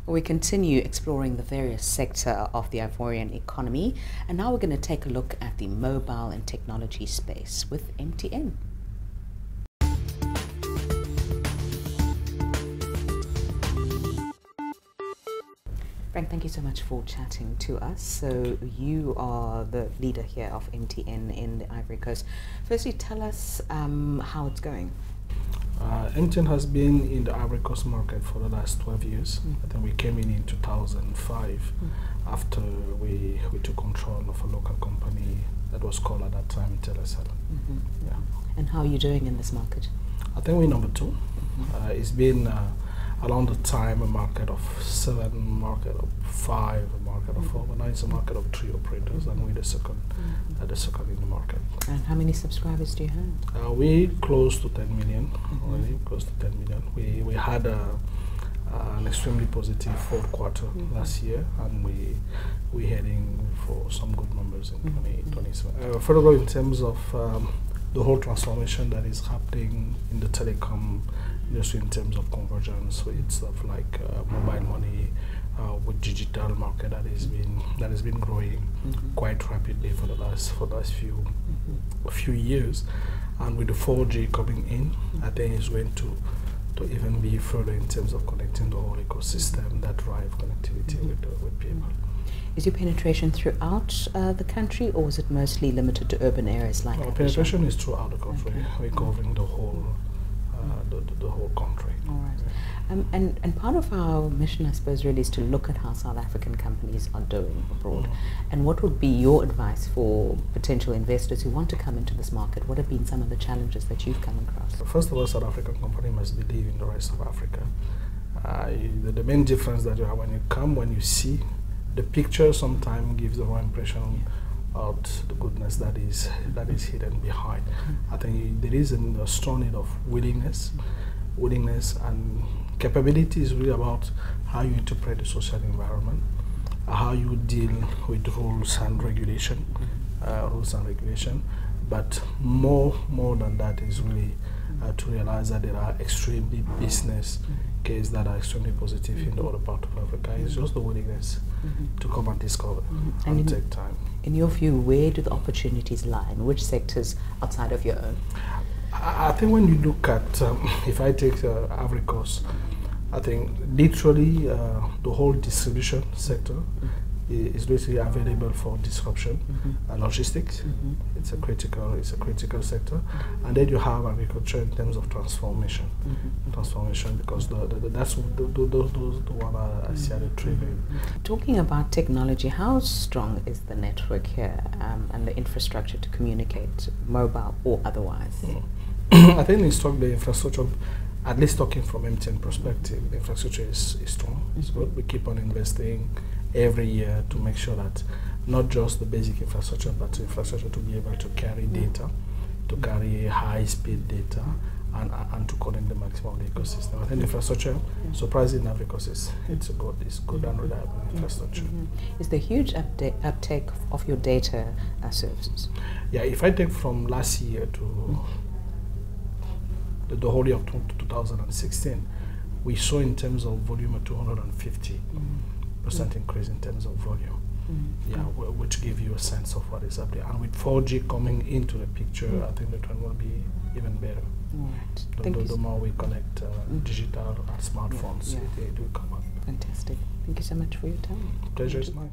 We continue exploring the various sector of the Ivorian economy, and now we're going to take a look at the mobile and technology space with MTN. Frank, thank you so much for chatting to us. So you are the leader here of MTN in the Ivory Coast. Firstly, tell us how it's going. MTN has been in the Ivory Coast market for the last 12 years. I think we came in 2005 after we took control of a local company that was called at that time Telecel. Yeah. And how are you doing in this market? I think we're number 2. It's been around the time a market of 7, market of 5, a market of 4, but now it's a market of 3 operators, and we're the second in the market. And how many subscribers do you have? We close to 10 million, already close to 10 million. We had an extremely positive 4th quarter last year, and we're heading for some good numbers in 2027. Furthermore, in terms of the whole transformation that is happening in the telecom industry in terms of convergence with stuff like mobile money, with digital market that has been growing quite rapidly for the last few years, and with the 4G coming in, I think it's going to even be further in terms of connecting the whole ecosystem that drive connectivity with people. Is your penetration throughout the country, or is it mostly limited to urban areas like Abidjan? Penetration is throughout the country. We're covering the whole country. All right. And part of our mission, I suppose, really is to look at how South African companies are doing abroad. And what would be your advice for potential investors who want to come into this market? What have been some of the challenges that you've come across? First of all, South African company must believe in the rest of Africa. The main difference that you have when you see the picture, sometimes gives the wrong impression of the goodness that is hidden behind. I think there is a strong need of willingness, and capability is really about how you interpret the social environment, how you deal with rules and regulation, but more than that is really to realize that there are extremely business cases that are extremely positive in the other part of Africa. It's just the willingness to come and discover and take time. In your view, where do the opportunities lie? In which sectors outside of your own? I think when you look at, if I take Ivory Coast, I think literally the whole distribution sector is literally available for disruption and logistics. It's a critical sector, and then you have agriculture in terms of transformation, because that's the one I see at the trading. Talking about technology, how strong is the network here and the infrastructure to communicate, mobile or otherwise? I think the infrastructure, at least talking from MTN perspective, the infrastructure is strong. It's good. We keep on investing every year to make sure that not just the basic infrastructure, but the infrastructure to be able to carry data, to carry high-speed data, and to connect the maximum of the ecosystem. I think infrastructure, surprisingly enough, because it's good and reliable infrastructure. Is there huge uptake of your data services? Yeah, if I take from last year to the whole year of 2016, we saw in terms of volume a 250% increase in terms of volume. Which give you a sense of what is happening. And with 4G coming into the picture, I think the trend will be even better. Right. The more we connect digital and smartphones, they do come up. Fantastic. Thank you so much for your time. Pleasure is mine.